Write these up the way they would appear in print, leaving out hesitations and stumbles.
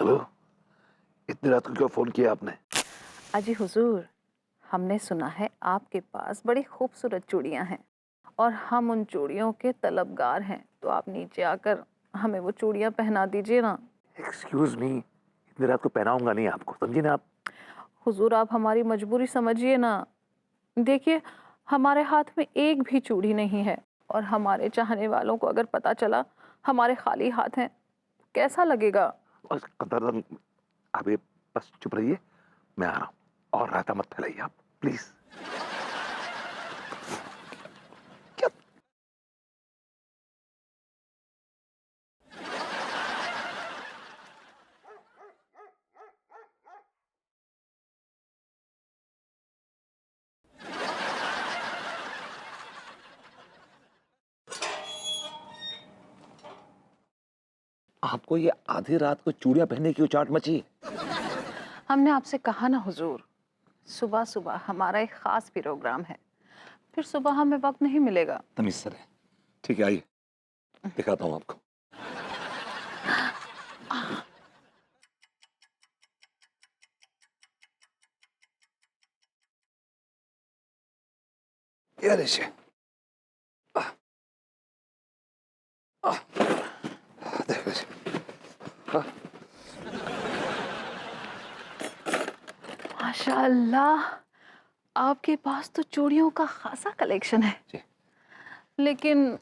Hello, इतनी रात को क्यों फोन किया आपने? अजी हुजूर, हमने सुना है आपके पास बड़ी खूबसूरत चूड़ियां हैं और हम उन चूड़ियों के तलबगार हैं, तो आप नीचे आकर हमें वो चूड़ियां पहना दीजिए ना। एक्सक्यूज मी, इतनी रात को पहनाऊंगा नहीं आपको, समझिए ना आप। हुजूर, आप हमारी मजबूरी समझिए ना। देखिए, हमारे हाथ में एक भी चूड़ी नहीं है और हमारे चाहने वालों को अगर पता चला हमारे खाली हाथ हैं, कैसा लगेगा? बस कदर, आप ये बस चुप रहिए, मैं आ रहा हूँ। और रायता मत फैलाइए आप, प्लीज। क्या? आपको ये आधी रात को चूड़ियां पहनने की उचाट मची? हमने आपसे कहा ना हुजूर, सुबह सुबह हमारा एक खास प्रोग्राम है, फिर सुबह हमें वक्त नहीं मिलेगा। तमीज से रहे। ठीक है, आइए दिखाता हूँ आपको। ये लीजिए। आह, आह, देख लीजिए। आह, माशाअल्लाह, आपके पास तो चूड़ियों का खासा कलेक्शन है, जी। लेकिन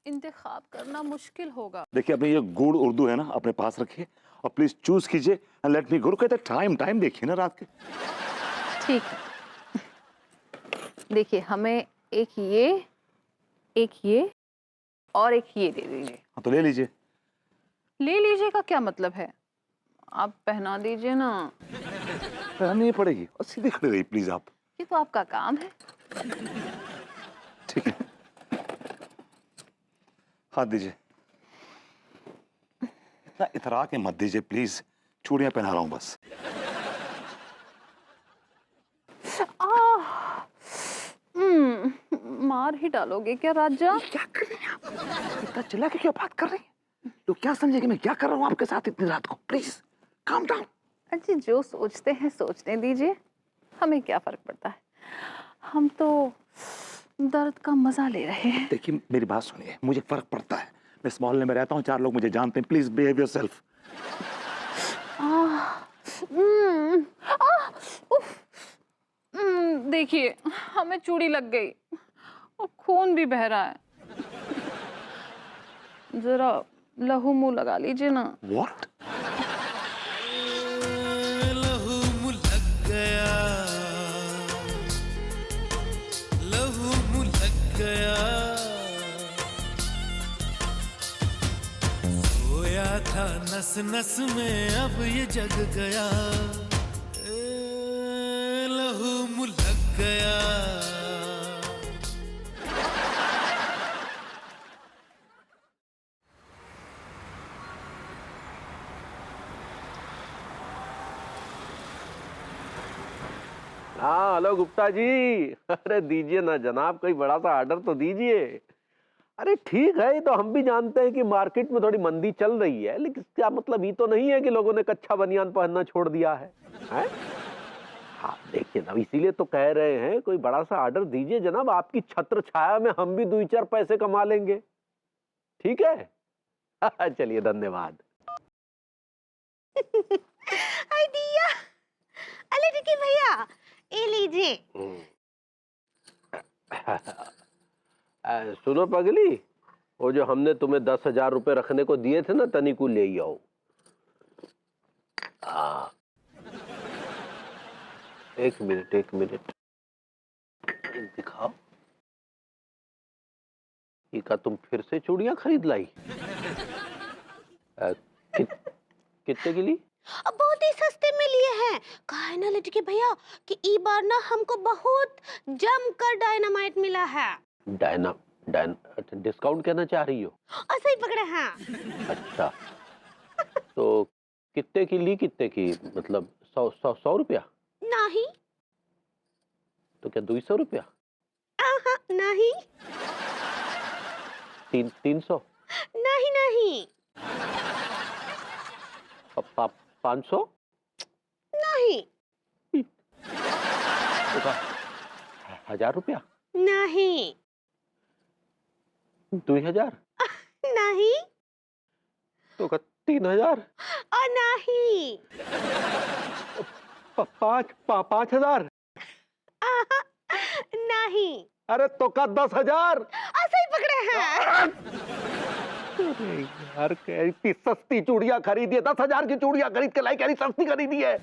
इंतखाब करना मुश्किल होगा। देखिए, अपनी ये गूढ़ उर्दू है ना, अपने पास रखिए और प्लीज चूज कीजिए एंड लेट मी गो। कहते टाइम टाइम देखिए ना रात के। ठीक है, देखिए, हमें एक ये और एक ये दे दीजिए। हाँ, तो ले लीजिए। ले लीजिए का क्या मतलब है? आप पहना दीजिए ना। पहननी पड़ेगी और सीधे खड़े रहिए प्लीज आप। ये तो आपका काम है। ठीक है, हाथ दीजिए। इतना इतरा के मत दीजिए प्लीज, चूड़ियां पहना रहा हूं बस। आह, मार ही डालोगे क्या राजा? क्या कर रही हैं आप? इतना चिल्ला के क्यों बात कर रही हैं? लोग क्या समझेंगे मैं क्या कर रहा हूँ आपके साथ इतनी रात को? Please calm down. अजी, जो सोचते हैं सोचने दीजिए, हमें क्या फर्क पड़ता है। हम तो दर्द का मजा ले रहे हैं। देखिए, मेरी बात सुनिए, मुझे फर्क पड़ता है। मैं इस मोहल्ले में रहता हूँ, 4 लोग मुझे जानते हैं। Please behave yourself. Ah, um, ah, उफ, देखिए, हमें चूड़ी लग गई और खून भी बह रहा है। जरा लहू मुंह लगा लीजिए ना। व्हाट? लहू मुँह लग गया, लहू मुँह लग गया, सोया था नस नस में अब ये जग गया, लहू मुँह लग गया। हाँ, हेलो गुप्ता जी। अरे दीजिए ना जनाब, कोई बड़ा सा ऑर्डर तो दीजिए। अरे ठीक है, ये तो हम भी जानते हैं कि मार्केट में थोड़ी मंदी चल रही है, लेकिन क्या मतलब ये तो नहीं है कि लोगों ने कच्चा बनियान पहनना छोड़ दिया है, हैं? हाँ देखिए ना, इसीलिए तो कह रहे हैं कोई बड़ा सा ऑर्डर दीजिए जनाब, आपकी छत्र छाया में हम भी 2-4 पैसे कमा लेंगे। ठीक है? चलिए, धन्यवाद। दिया। अरे देखिए भैया, ये लीजिए। सुनो पगली, वो जो हमने तुम्हें 10,000 रुपए रखने को दिए थे ना, तनी को ले ही आओ। हाँ, एक मिनट दिखाओ। ये का तुम फिर से चूड़ियां खरीद लाई? कितने की ली? अब बहुत ही सस्ते में लिए हैं। कहा है ना लड़के भैया कि ई बार ना हमको बहुत जमकर डायनामाइट मिला है। डायना डायन डिस्काउंट कहना चाह रही हो? ऐसे ही पकड़े हैं। अच्छा, तो कितने की ली, कितने की? मतलब 100 रुपया? नहीं। तो क्या 200 रुपया? नहीं। 300? नहीं नहीं। 500? नहीं 1000 रुपया? नहीं 2000? नहीं तो 3000? नहीं 5000? आहा, नहीं अरे तो का 10,000? ऐसे ही पकड़े हैं। अरे यार इतनी सस्ती चूड़ियां खरीदी है, 10,000 की चूड़ियां खरीद के लाई, कह रही सस्ती खरीदी है।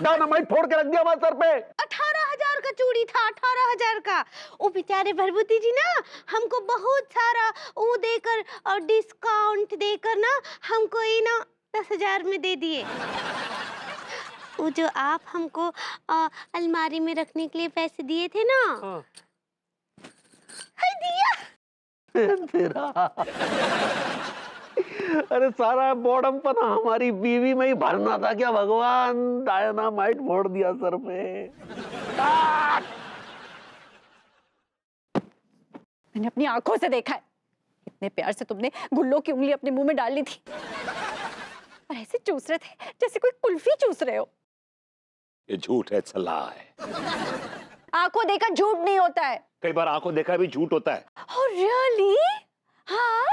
डायनामाइट फोड़ के रख दिया हमारे सर पे। 18,000 का चूड़ी था, 18,000 का। वो बेचारे भरभूति जी ना हमको बहुत सारा वो देकर और डिस्काउंट देकर ना हमको ही ना 10,000 में दे दिए। वो जो आप हमको अलमारी में रखने के लिए पैसे दिए थे ना, है दिया। तेरा अरे सारा बॉडम पना हमारी बीवी में ही भरना था क्या भगवान? डायनामाइट फोड़ दिया सर पे। मैंने अपनी आंखों से देखा है, इतने प्यार से तुमने गुल्लों की उंगली अपने मुंह में डाल ली थी और ऐसे चूस रहे थे जैसे कोई कुल्फी चूस रहे हो। ये झूठ है, सलाह है। आंखों देखा झूठ नहीं होता है। कई बार आंखों देखा भी झूठ होता है। Oh, really? हाँ,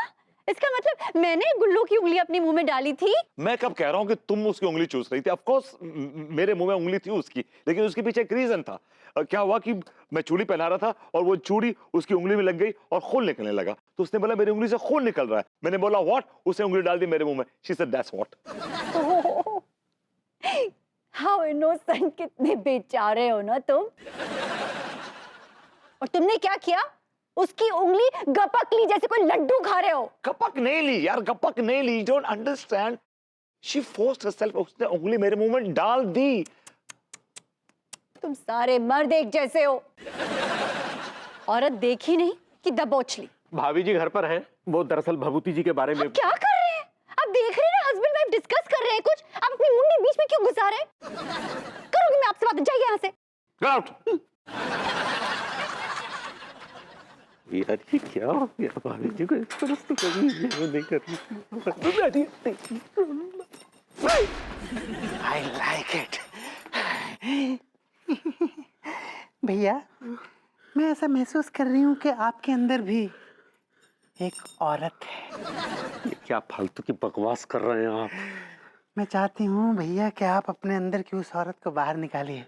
इसका मतलब मैंने गुल्लों की उंगली अपने मुंह में डाली थी। मैं कब कह रहा हूँ कि तुम उसकी उंगली चूस रही थी? ऑफ कोर्स मेरे मुंह में उंगली थी उसकी, लेकिन उसके पीछे एक रीजन था। क्या हुआ कि मैं चूड़ी पहना रहा था और वो चूड़ी उसकी उंगली में लग गई और खून निकलने लगा। तो उसने बोला मेरी उंगली से खून निकल रहा है। मैंने बोला व्हाट? उसने उंगली डाल दी मेरे मुंह में। She said that's what. How innocent, कितने बेचारे हो ना तुम। और तुमने क्या किया? उसकी उंगली गपक ली जैसे कोई लड्डू खा रहे हो। गपक नहीं ली यार, गपक नहीं ली। Don't understand. She forced herself. उसने उंगली मेरे मुंह में डाल दी। तुम सारे मर्द एक जैसे हो। औरत देखी नहीं कि दबोच ली। भाभी जी घर पर हैं, वो दरअसल भभूति जी के बारे में। आप क्या कर रहे हैं? आप देख रहे हैं ना, हस्बैंड वाइफ डिस्कस कर रहे हैं कुछ। आप अपनी मुंडी बीच में क्यों घुसा रहे हैं? करोगे मैं आपसे बात? जाइए यहाँ से। Get out. यार ये क्या हो गया? भाभी जी को इस तरह से कभी नहीं कर रही। I like it. भैया, मैं ऐसा महसूस कर रही हूँ कि आपके अंदर भी एक औरत है। ये क्या फालतू की बकवास कर रहे हैं आप? मैं चाहती हूँ भैया कि आप अपने अंदर की उस औरत को बाहर निकालिए।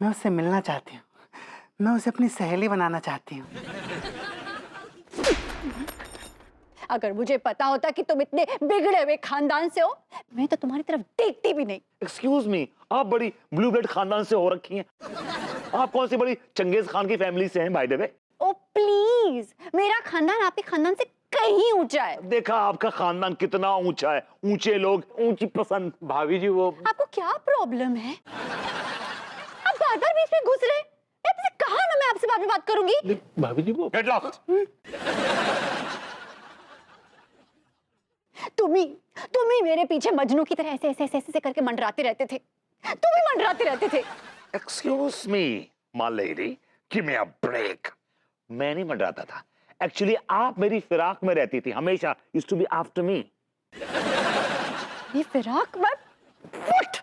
मैं उससे मिलना चाहती हूँ। मैं उसे अपनी सहेली बनाना चाहती हूँ। अगर मुझे पता होता कि तुम इतने बिगड़े हुए खानदान से हो, मैं तो तुम्हारी तरफ देखती भी नहीं। एक्सक्यूज मी, आप बड़ी ब्लू ब्लड खानदान से हो रखी हैं। आप कौन सी बड़ी चंगेज खान की फैमिली से हैं by the way? Oh please, मेरा खानदान आपके खानदान से कहीं ऊंचा है। देखा आपका खानदान कितना ऊंचा है। ऊंचे लोग, ऊंची पसंद। भाभी जी वो आपको क्या प्रॉब्लम है? आप बार-बार बीच में घुस रहे हैं। मैं आपसे कहा ना, मैं आपसे बाद में बात करूंगी। भाभी जी वो गेट लॉस्ट। तुम ही मेरे पीछे मजनू की तरह ऐसे करके मंडराते रहते थे। तुम ही मंडराते रहते थे। Excuse me my lady, give me a break. मैं नहीं मंडराता था। एक्चुअली आप मेरी फिराक में रहती थी हमेशा। Used to be after me. ये फिराक में फुट।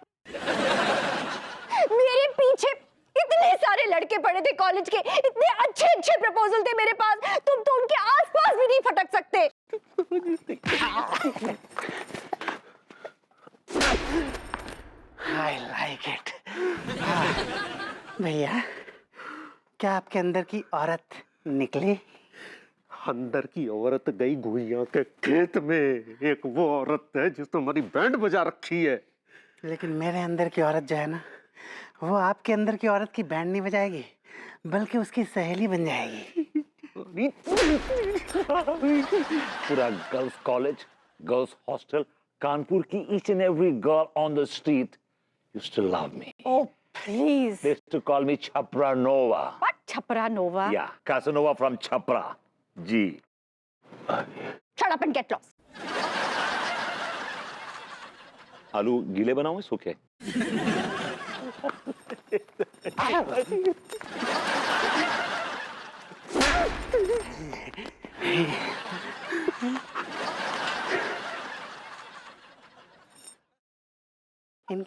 मेरे पीछे इतने सारे लड़के पड़े थे कॉलेज के, इतने अच्छे प्रपोजल थे मेरे पास। तुम तो उनके आसपास भी नहीं फटक सकते। I like it. भैया, क्या आपके अंदर की औरत निकली? अंदर की औरत गई गुइया के खेत में। एक वो औरत है जिसने हमारी बैंड बजा रखी है। लेकिन मेरे अंदर की औरत जो है ना, वो आपके अंदर की औरत की बैंड नहीं बजाएगी, बल्कि उसकी सहेली बन जाएगी। पूरा girls college, girls hostel, Kanpur की each and every girl on the street used to love me. Oh please. They used to call me Chapra Nova. What Chapra Nova? Yeah, Casanova from Chapra. जी। Shut up and get lost. आलू गीले बनाऊं सूखे?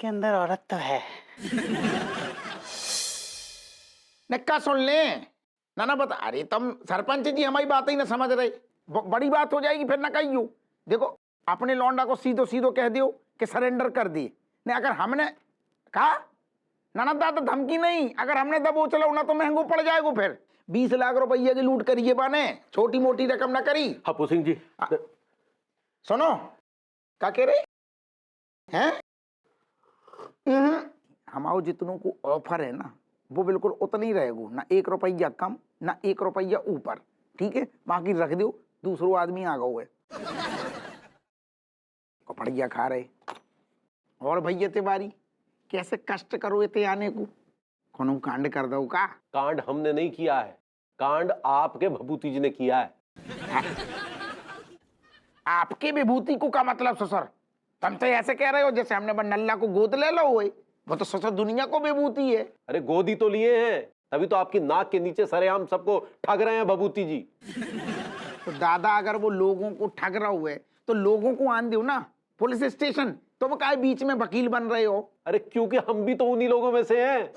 इनके अंदर औरत तो है। नक्का सुन ले ना बता। अरे तुम सरपंच जी हमारी बात ही ना समझ रहे, बड़ी बात हो जाएगी फिर ना कहियो। देखो अपने लौंडा को सीधो सीधो कह दियो कि सरेंडर कर दिए। नहीं अगर हमने कहा ना दादा धमकी नहीं, अगर हमने दबोच लो ना तो महंगो पड़ जाएगा। फिर 20 लाख रुपये की लूट करिए बाने, छोटी मोटी रकम ना करी। हप्पू सिंह जी सुनो क्या कह रहे हैं? हमारे जितनों को ऑफर है ना वो बिल्कुल उतना ही रहेगा, ना 1 रुपया कम ना 1 रुपया ऊपर, ठीक है? बाकी रख दो, दूसरो आदमी आ गए बढ़िया खा रहे। और भैया तिवारी कैसे कष्ट करो इतने आने को, कोनो कांड कर दो का? कांड हमने नहीं किया है, कांड आपके भभूति जी ने किया है। आपके विभूति को का मतलब ससुर? तुम तो ऐसे कह रहे हो जैसे हमने नल्ला को गोद ले लो हुए, वो तो ससुर दुनिया को विभूति है। अरे गोदी तो लिए हैं, तभी तो आपकी नाक के नीचे सरेआम सबको ठग रहे हैं भभूति जी। तो दादा अगर वो लोगों को ठग रहा हुए तो लोगों को आन दो ना पुलिस स्टेशन, तो वो काहे बीच में वकील बन रहे हो? अरे क्योंकि हम भी तो उन्हीं लोगों में से हैं।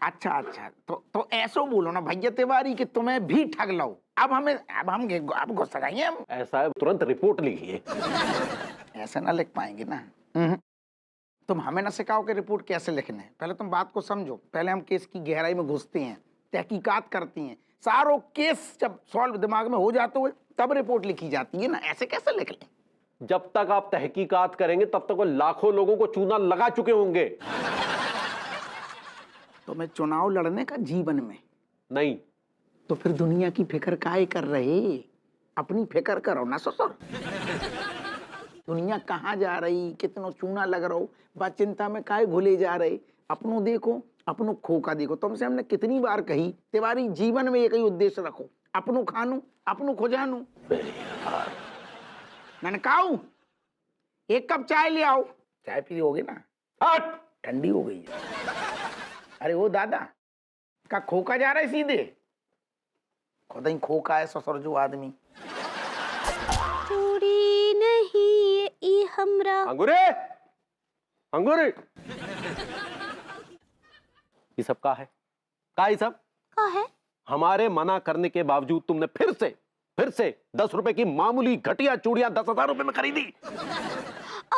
अच्छा तो ऐसो बोलो ना भैया तिवारी कि तुम्हें भी ठग लो। अब गुस्सा जाएंगे हम। ऐसा है तुरंत रिपोर्ट लिखिए। ऐसे ना लिख पाएंगे ना। तुम हमें ना सिखाओ कि रिपोर्ट कैसे लिखना है, पहले तुम बात को समझो। पहले हम केस की गहराई में घुसते हैं, तहकीकात करते हैं, सारों केस जब सॉल्व दिमाग में हो जाते हुए तब रिपोर्ट लिखी जाती है ना, ऐसे कैसे लिख लें? जब तक आप तहकीकात करेंगे तब तक वो लाखों लोगों को चूना लगा चुके होंगे। तो मैं चुनाव लड़ने का जीवन में नहीं तो फिर दुनिया की फिक्र काहे कर रहे? अपनी फिक्र करो ना ससुर। दुनिया कहाँ जा रही, कितनो चूना लग रहा हो, बात चिंता में काहे घुले जा रहे? अपनों देखो, अपनों खोका देखो। तुमसे हमने कितनी बार कही तिवारी जीवन में एक ही उद्देश्य रखो, अपनों खानू अपनों खोजानू। मैंने कहा 1 कप चाय ले आओ। चाय पी होगी ना? हट, ठंडी हो गई है। अरे वो दादा का खोका जा रहा है सीधे, खुद ही खोका है ससुर जो आदमी। चूड़ी नहीं ये हमरा। अंगूरे अंगूरे ये सब का है? का ये सब का है? हमारे मना करने के बावजूद तुमने फिर से 10 रुपए की मामूली घटिया चूड़ियां 10,000 रुपए में खरीदी।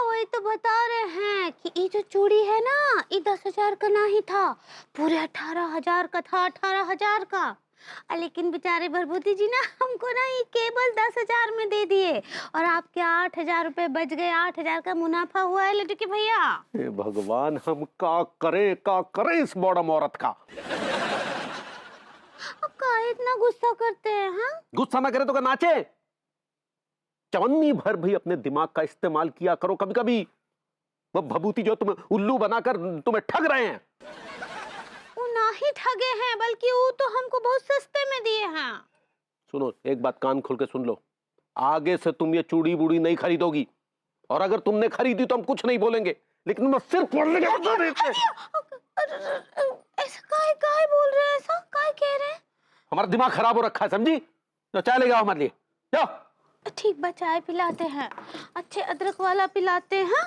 वही तो बता रहे हैं कि ये जो चूड़ी है ना ये 10,000 का नहीं था, पूरे 18,000 का था, 18,000 का। लेकिन बेचारे भरभूति जी ना हमको ना ये केवल 10,000 में दे दिए और आपके 8,000 रुपए बच गए। 8,000 का मुनाफा हुआ है लड्डू के भैया। हे भगवान, हम का करे इस बॉडम औरत का। काहे इतना गुस्सा करते हैं? हाँ गुस्सा ना करे तो क्या नाचे? चवन्नी भर भी अपने दिमाग का इस्तेमाल किया करो कभी कभी। वो भभूति जो तुम्हें उल्लू बनाकर तुम्हें ठग रहे हैं। वो ना ही ठगे हैं बल्कि वो तो हमको बहुत सस्ते में दिए हैं। सुनो, एक बात कान खोल के सुन लो, आगे से तुम ये चूड़ी बूड़ी नहीं खरीदोगी, और अगर तुमने खरीदी तो हम कुछ नहीं बोलेंगे, लेकिन मैं सिर्फ पढ़ने के ऐसा काहे बोल रहे हैं? ऐसा काहे कह रहे हैं? हमारा दिमाग खराब हो रखा है, समझी? तो चाय ले जाओ हमारे लिए, जाओ। ठीक बा, चाय पिलाते हैं, अच्छे अदरक वाला पिलाते हैं।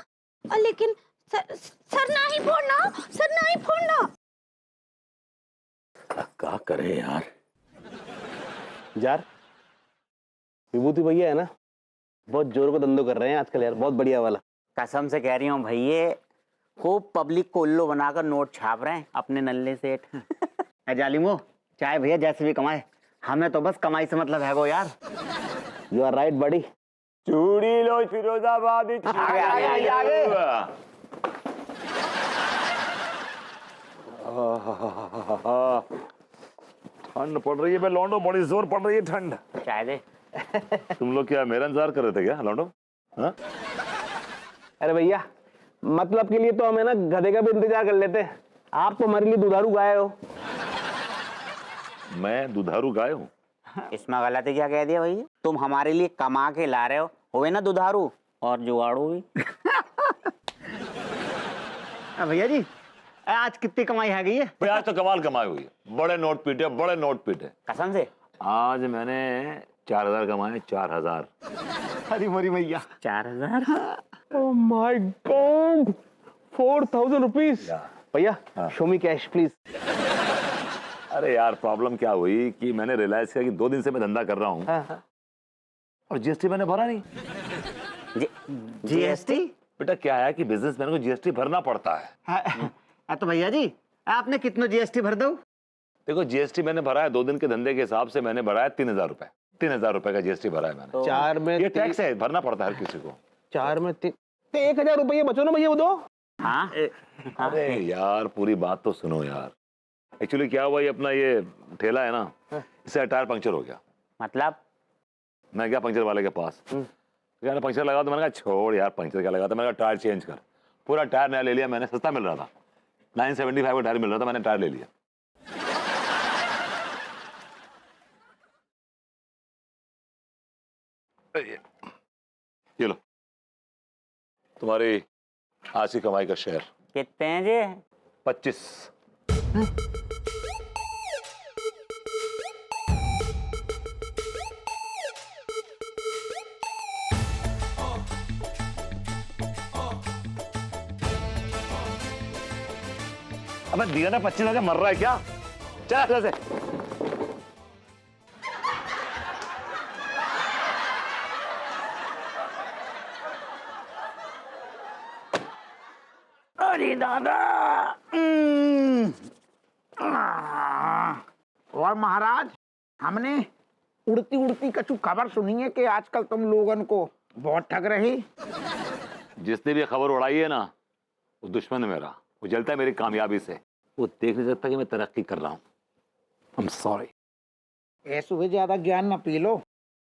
लेकिन सर नहीं फोड़ना, सर नहीं फोड़ना। क्या करे यार विभूति भैया है ना, बहुत जोर का धंधो कर रहे हैं आजकल यार, बहुत बढ़िया वाला। कसम से कह रही हूँ भैया, खूब पब्लिक को उल्लू बनाकर नोट छाप रहे हैं अपने नल्ले सेठ। जालिमो, चाहे भैया जैसे भी कमाए, हमें तो बस कमाई से मतलब है वो यार। यू आर राइट बड़ी। चूड़ी लो फिरोजाबादी। आगे। ठंड पड़ रही है बे लौंडो, बड़ी जोर पड़ रही है ठंड। चाय दे। तुम लोग क्या मेरा इंतजार कर रहे थे क्या लौंडो? हाँ? अरे भैया, मतलब के लिए तो हमें ना गधे का भी इंतजार कर लेते, आप तो हमारे लिए दुधारू गाय हो। मैं दुधारू गाय हूँ? इसमें गलती क्या कह दिया भैया? तुम हमारे लिए कमा के ला रहे हो, हुए ना दुधारू और जुगाड़ू भी। भैया जी, आज कितनी कमाई आ गई है? भाई आज तो कमाल कमाई हुई है, बड़े नोट पीटे, बड़े नोट पीटे। कसम से? आज मैंने 4,000 कमाए, 4,000। हरी मोरी भैया। 4,000? Oh my God, 4,000 rupees. भैया शो मी कैश प्लीज। अरे यार प्रॉब्लम क्या हुई कि मैंने रियलाइज किया कि 2 दिन से मैं धंधा कर रहा हूँ और जीएसटी मैंने भरा नहीं। जीएसटी? बेटा क्या है कि बिजनेसमैन को जीएसटी भरना पड़ता है। तो भैया जी आपने कितना जीएसटी भर दो? देखो जीएसटी मैंने भरा है 2 दिन के धंधे के हिसाब से मैंने भरा है 3,000 रुपए। 3,000 रुपए का जीएसटी भरा है मैंने। 4 में ये टैक्स है, भरना पड़ता है हर किसी को। 4 में 1,000 रुपये बचो ना भैया वो दो। हाँ अरे यार पूरी बात तो सुनो यार। एक्चुअली क्या हुआ, ये अपना ये ठेला है ना, इससे टायर पंक्चर हो गया। मतलब? मैं गया पंक्चर वाले के पास, यार पंक्चर लगा, तो मैंने कहा छोड़ यार पंक्चर क्या लगा, तो मैंने कहा टायर चेंज कर। पूरा टायर नया ले लिया मैंने, सस्ता मिल रहा था, 975 का टायर मिल रहा था, मैंने टायर ले लिया। ये लो तुम्हारी आज की कमाई का शेयर। कितने हैं जी? 25। अबे दिया ना 25,000, मर रहा है क्या? चल ऐसे। अरे दादा। और महाराज हमने उड़ती उड़ती कछु खबर सुनी है कि आजकल तुम लोगन को बहुत ठग रहे। जिसने भी खबर उड़ाई है ना वो दुश्मन है मेरा, वो जलता है मेरी कामयाबी से, वो देख नहीं सकता कि मैं तरक्की कर रहा हूँ। I'm sorry। ऐसे हुए ज्यादा ज्ञान न पी लो,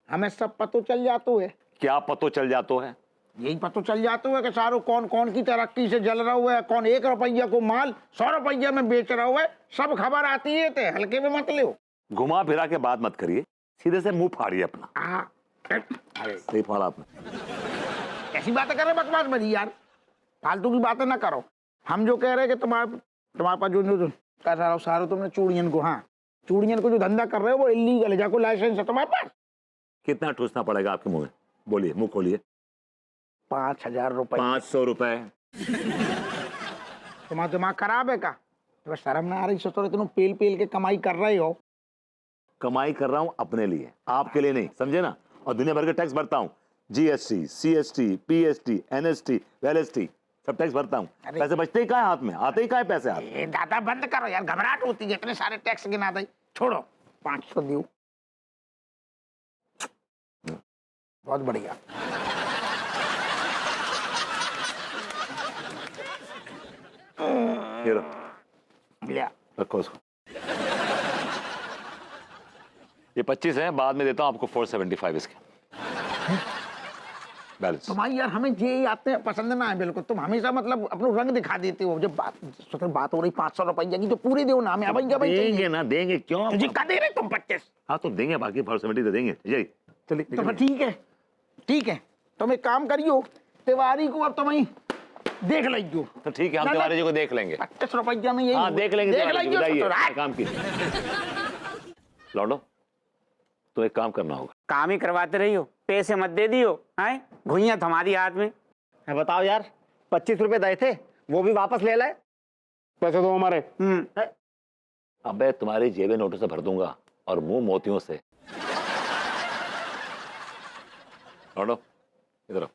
हमें सब पतो चल जातो है। क्या पतो चल जातो है? यही पतो चल जातो है कि सारो कौन कौन की तरक्की से जल रहा हुआ है, कौन 1 रुपया को माल 100 रुपया में बेच रहा हुआ है, सब खबर आती है। ते हल्के में मत लो। घुमा फिरा के बात मत करिए, सीधे से मुंह फाड़िए अपना। सही फाड़ा आपने। ऐसी बातें कर रहे बकवास भरी यार, फालतू की बातें ना करो। हम जो कह रहे हैं कि तुम्हारे पास जो कर रहा हो सारो तुमने चूड़ियन को, हाँ चूड़ियन को जो धंधा कर रहे हो वो इलीगल है, जाको लाइसेंस है तुम्हारे पास। कितना ठूसना पड़ेगा आपके मुंह में? बोलिए, मुंह खोलिए। 5,000 रुपए। 500 रुपए। तुम्हारा दिमाग खराब है का? तो शर्म ना आ रही? सोचो तुम पेल पेल के कमाई कर रहे हो। कमाई कर रहा हूं अपने लिए, आपके लिए नहीं, समझे ना? और दुनिया भर के टैक्स भरता हूं, जीएसटी, सीएसटी, पीएसटी, एनएसटी, वेलएसटी, सब टैक्स भरता हूं। पैसे बचते ही कहाँ हाथ में, आते ही कहाँ पैसे हाथ में? दादा बंद करो यार, घबराहट होती है, इतने सारे टैक्स गिना दे। छोड़ो 500 दियो। बहुत बढ़िया। ये लो, लिया रखो उसको। ये 25 है, बाद में देता हूं आपको 475 इसके बैलेंस। तुम्हारी यार हमें ये आते हैं पसंद ना है बिल्कुल। तुम हमेशा मतलब अपना रंग दिखा देते हो। जब बात हो रही 500 रुपया की तो पूरे दो ना, हमें अब देंगे ना, देंगे क्यों? तुझे का दे रहे तुम 25? हाँ तो देंगे, बाकी 470 दे देंगे। चलिए तो ठीक है, ठीक है। तुम एक काम करियो, तिवारी को अब तुम्हें देख लीजिए। तो ठीक है, हम तिवारी जी को देख लेंगे। 25 रुपया में यही। हाँ देख लेंगे, देख तिवारी जी को, लीजिए। बताइए, काम की लौटो। तो एक काम करना होगा। काम ही करवाते रही हो, पैसे मत दे दियो। हैं घुइयां तुम्हारी हाथ में है। बताओ यार, 25 रुपए दिए थे, वो भी वापस ले लाए। पैसे दो हमारे। अबे तुम्हारी जेबें नोटों से भर दूंगा और मुंह मोतियों से। लौटो इधर आओ।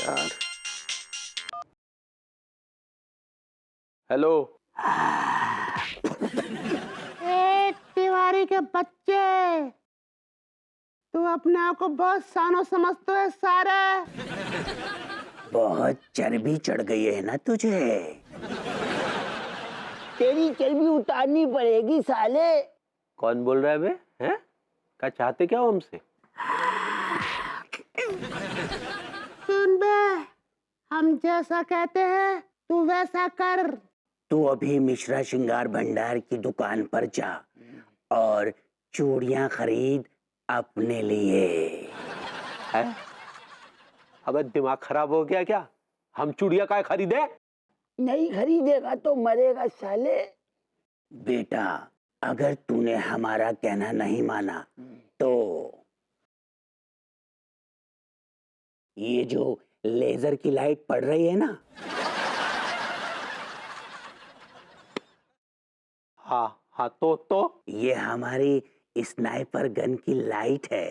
यार हेलो। ए तिवारी के बच्चे, तू अपने आप को बहुत सानो समझते है सारे। बहुत चर्बी चढ़ गई है ना तुझे? तेरी चर्बी उतारनी पड़ेगी साले। कौन बोल रहा है बे? हैं? क्या चाहते क्या हो हमसे? सुन बे, हम जैसा कहते हैं तू वैसा कर। तू अभी मिश्रा श्रृंगार भंडार की दुकान पर जा और चूड़ियां खरीद अपने लिए। है? अबे दिमाग खराब हो गया क्या? हम चूड़िया काय खरीदे? नहीं खरीदेगा तो मरेगा साले। बेटा अगर तूने हमारा कहना नहीं माना तो ये जो लेजर की लाइट पड़ रही है ना, हाँ हाँ, तो ये हमारी स्नाइपर गन की लाइट है।